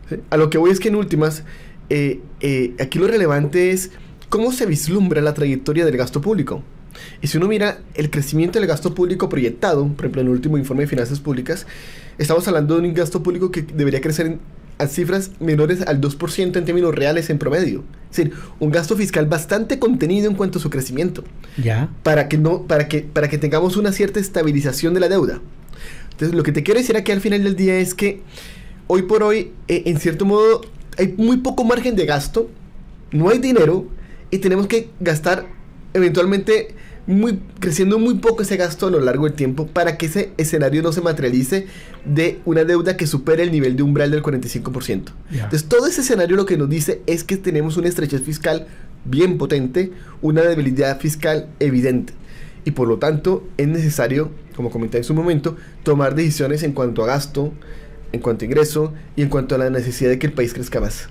¿Sí? A lo que voy es que en últimas, aquí lo relevante es cómo se vislumbra la trayectoria del gasto público. Y si uno mira el crecimiento del gasto público proyectado, por ejemplo en el último informe de finanzas públicas, estamos hablando de un gasto público que debería crecer a cifras menores al 2% en términos reales en promedio. Es decir, un gasto fiscal bastante contenido en cuanto a su crecimiento. Para que tengamos una cierta estabilización de la deuda. Entonces, lo que te quiero decir aquí al final del día es que hoy por hoy, en cierto modo, hay muy poco margen de gasto, no hay dinero, y tenemos que gastar eventualmente creciendo muy poco ese gasto a lo largo del tiempo para que ese escenario no se materialice de una deuda que supere el nivel de umbral del 45%. Entonces, todo ese escenario lo que nos dice es que tenemos una estrechez fiscal bien potente, una debilidad fiscal evidente. Y por lo tanto, es necesario, como comenté en su momento, tomar decisiones en cuanto a gasto, en cuanto a ingreso y en cuanto a la necesidad de que el país crezca más.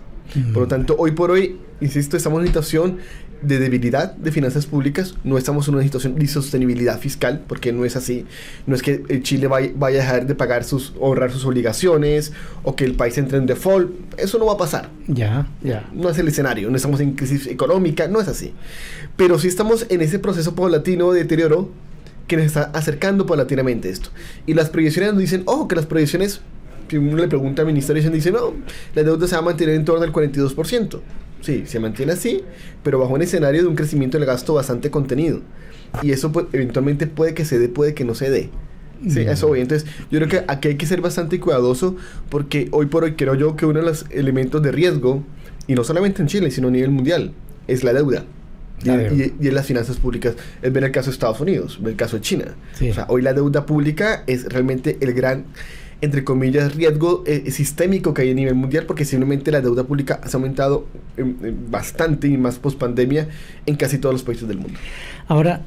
Por lo tanto, hoy por hoy, insisto, estamos en una situación de debilidad de finanzas públicas, no estamos en una situación de sostenibilidad fiscal, porque no es así. No es que Chile vaya a dejar de pagar honrar sus obligaciones, o que el país entre en default. Eso no va a pasar. No es el escenario, no estamos en crisis económica, no es así. Pero sí estamos en ese proceso paulatino de deterioro que nos está acercando paulatinamente esto. Y las proyecciones nos dicen, que las proyecciones, si uno le pregunta al ministerio, dice, no, la deuda se va a mantener en torno al 42%. Sí, se mantiene así, pero bajo un escenario de un crecimiento del gasto bastante contenido. Y eso eventualmente puede que se dé, puede que no se dé. Sí, eso voy. Entonces, yo creo que aquí hay que ser bastante cuidadoso, porque hoy por hoy creo yo que uno de los elementos de riesgo, y no solamente en Chile, sino a nivel mundial, es la deuda. Y en las finanzas públicas. Es ver el caso de Estados Unidos, ver el caso de China. O sea, hoy la deuda pública es realmente el gran, entre comillas, riesgo sistémico que hay a nivel mundial, porque simplemente la deuda pública se ha aumentado bastante, y más post-pandemia, en casi todos los países del mundo. Ahora,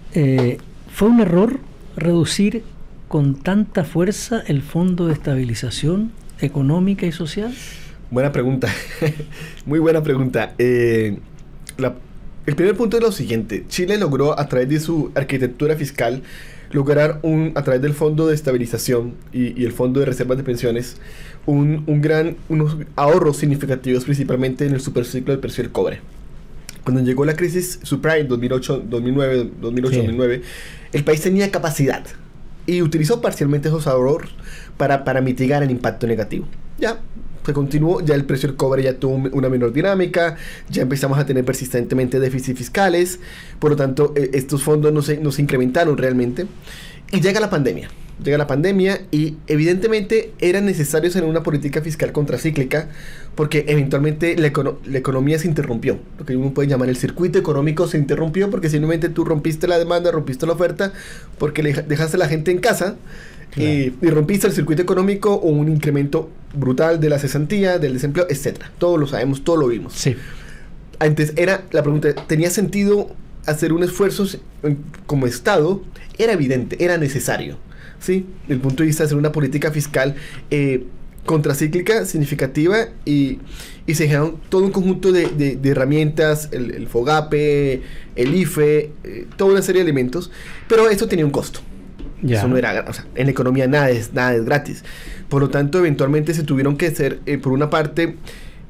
¿fue un error reducir con tanta fuerza el Fondo de Estabilización Económica y Social? Buena pregunta. Muy buena pregunta. El primer punto es lo siguiente. Chile logró, a través de su arquitectura fiscal, lograr a través del Fondo de Estabilización y el Fondo de Reservas de Pensiones, unos ahorros significativos, principalmente en el superciclo del precio del cobre. Cuando llegó la crisis subprime 2008-2009, el país tenía capacidad y utilizó parcialmente esos ahorros para mitigar el impacto negativo. Ya se continuó, ya el precio del cobre ya tuvo una menor dinámica, ya empezamos a tener persistentemente déficits fiscales, por lo tanto estos fondos no se incrementaron realmente, y llega la pandemia y evidentemente era necesario hacer una política fiscal contracíclica porque eventualmente la economía se interrumpió, lo que uno puede llamar el circuito económico se interrumpió porque simplemente tú rompiste la demanda, rompiste la oferta porque dejaste a la gente en casa. Claro. Y rompiste el circuito económico o un incremento brutal de la cesantía, del desempleo, etcétera. Todos lo sabemos, todos lo vimos. Sí. Entonces la pregunta, ¿tenía sentido hacer un esfuerzo como Estado? Era evidente, era necesario, ¿sí? Desde el punto de vista de hacer una política fiscal contracíclica, significativa, y se generaron todo un conjunto de herramientas, el FOGAPE, el IFE, toda una serie de elementos, pero eso tenía un costo. Ya. Eso no era, o sea, en economía nada es gratis. Por lo tanto, eventualmente se tuvieron que hacer, por una parte,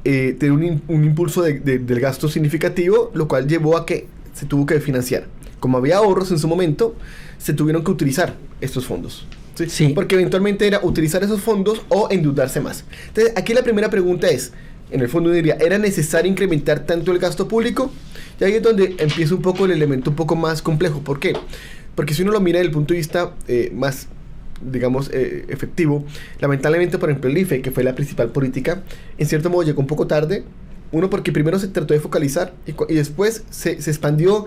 tener un impulso del gasto significativo, lo cual llevó a que se tuvo que financiar. Como había ahorros en su momento, se tuvieron que utilizar estos fondos. ¿Sí? Sí. Porque eventualmente era utilizar esos fondos o endeudarse más. Entonces, aquí la primera pregunta es, en el fondo diría, ¿era necesario incrementar tanto el gasto público? Y ahí es donde empieza un poco el elemento un poco más complejo. ¿Por qué? Porque si uno lo mira desde el punto de vista más, digamos, efectivo, lamentablemente, por ejemplo, el IFE, que fue la principal política, en cierto modo llegó un poco tarde. Uno, porque primero se trató de focalizar y después se expandió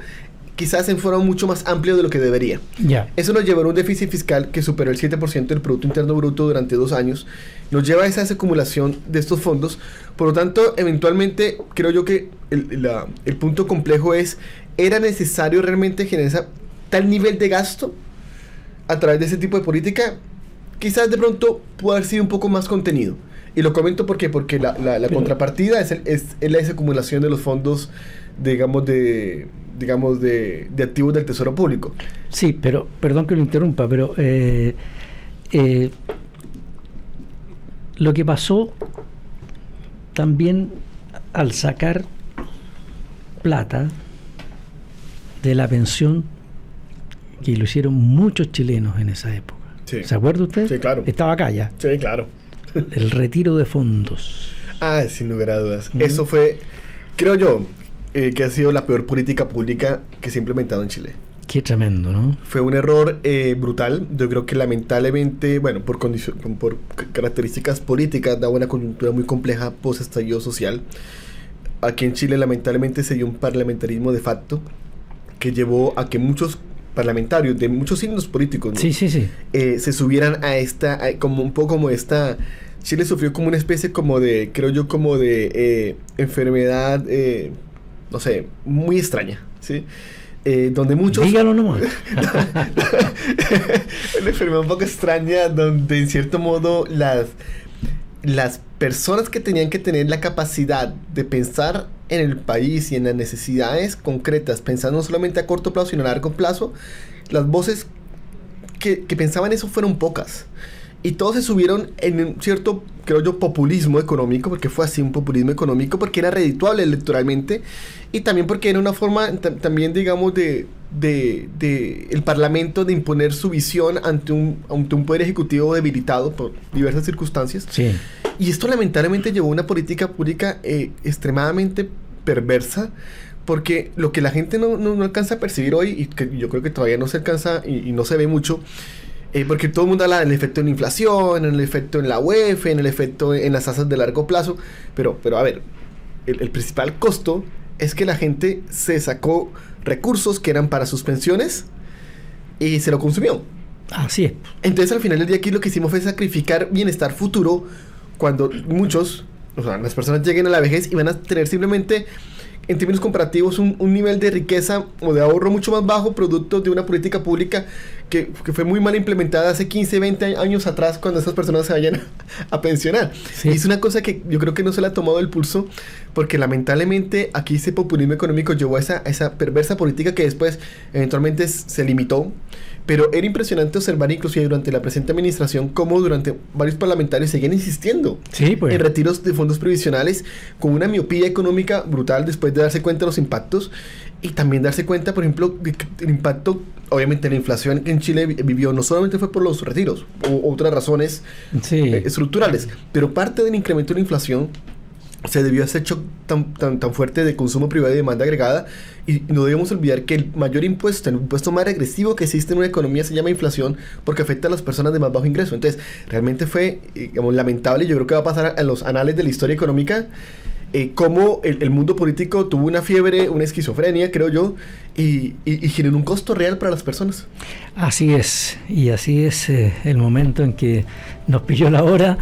quizás en forma mucho más amplia de lo que debería. Yeah. Eso nos llevó a un déficit fiscal que superó el 7% del Producto Interno Bruto durante 2 años. Nos lleva a esa acumulación de estos fondos. Por lo tanto, eventualmente, creo yo que el punto complejo es, ¿era necesario realmente generar tal nivel de gasto a través de ese tipo de política? Quizás de pronto puede haber sido un poco más contenido. Y lo comento porque la contrapartida es la desacumulación de los fondos, digamos, de activos del Tesoro Público. Sí, pero, perdón que lo interrumpa, pero lo que pasó también al sacar plata de la pensión, que lo hicieron muchos chilenos en esa época. Sí. ¿Se acuerda usted? Sí, claro. Estaba acá ya. Sí, claro. El retiro de fondos. Sin lugar a dudas. Eso fue, creo yo, que ha sido la peor política pública que se ha implementado en Chile. Qué tremendo, ¿no? Fue un error brutal. Yo creo que lamentablemente, bueno, por características políticas, daba una coyuntura muy compleja post-estallido social. Aquí en Chile lamentablemente se dio un parlamentarismo de facto que llevó a que muchos parlamentarios de muchos signos políticos, ¿no? Sí. Se subieran a como un poco como esta. Chile sufrió como una especie como de, creo yo, como de enfermedad, no sé, muy extraña, ¿sí? Donde muchos... Dígalo nomás. Una enfermedad un poco extraña donde en cierto modo las personas que tenían que tener la capacidad de pensar en el país y en las necesidades concretas, pensando no solamente a corto plazo, sino a largo plazo, las voces que pensaban eso fueron pocas. Y todos se subieron en un cierto, creo yo, populismo económico, porque fue así, un populismo económico, porque era redituable electoralmente, y también porque era una forma, también, digamos, de el Parlamento de imponer su visión ante un poder ejecutivo debilitado por diversas circunstancias. Sí. Y esto lamentablemente llevó a una política pública extremadamente perversa, porque lo que la gente no alcanza a percibir hoy, y que yo creo que todavía no se alcanza y no se ve mucho, porque todo el mundo habla del efecto en la inflación, en el efecto en la UEF, en el efecto en las tasas de largo plazo, pero a ver, el principal costo es que la gente se sacó recursos que eran para sus pensiones y se lo consumió. Así es. Entonces al final del día aquí lo que hicimos fue sacrificar bienestar futuro cuando muchos, o sea, las personas lleguen a la vejez y van a tener simplemente, en términos comparativos, un nivel de riqueza o de ahorro mucho más bajo, producto de una política pública que fue muy mal implementada hace 15, 20 años atrás, cuando esas personas se vayan a pensionar. Sí. Y es una cosa que yo creo que no se le ha tomado el pulso, porque lamentablemente aquí ese populismo económico llevó a esa perversa política que después eventualmente se limitó. Pero era impresionante observar, inclusive durante la presente administración, cómo durante varios parlamentarios seguían insistiendo en retiros de fondos previsionales con una miopía económica brutal después de darse cuenta de los impactos y también darse cuenta, por ejemplo, del impacto obviamente la inflación en Chile vivió no solamente fue por los retiros, o otras razones estructurales, pero parte del incremento de la inflación se debió a ese shock tan fuerte de consumo privado y demanda agregada, y no debemos olvidar que el mayor impuesto, el impuesto más regresivo que existe en una economía se llama inflación, porque afecta a las personas de más bajo ingreso. Entonces, realmente fue, digamos, lamentable, y yo creo que va a pasar en los anales de la historia económica, cómo el mundo político tuvo una fiebre, una esquizofrenia, creo yo, y generó un costo real para las personas. Así es, y así es el momento en que nos pilló la hora.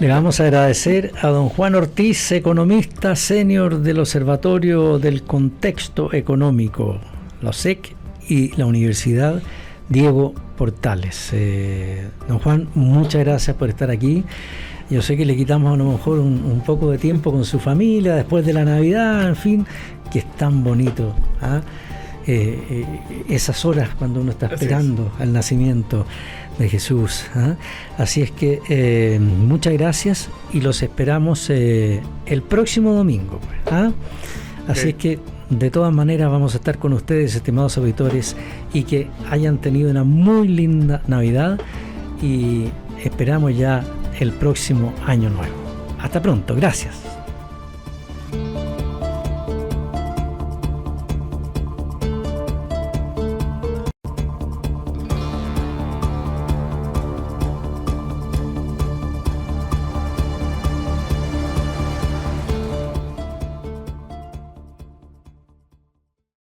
Le vamos a agradecer a don Juan Ortiz, economista senior del Observatorio del Contexto Económico, la OSEC, y la Universidad Diego Portales. Don Juan, muchas gracias por estar aquí. Yo sé que le quitamos a lo mejor un poco de tiempo con su familia después de la Navidad, en fin, que es tan bonito, ¿ah? Esas horas cuando uno está esperando al nacimiento de Jesús, ¿ah? Así es que muchas gracias, y los esperamos el próximo domingo, ¿ah? Así es que de todas maneras vamos a estar con ustedes, estimados auditores, y que hayan tenido una muy linda Navidad, y esperamos ya el próximo año nuevo. Hasta pronto, gracias.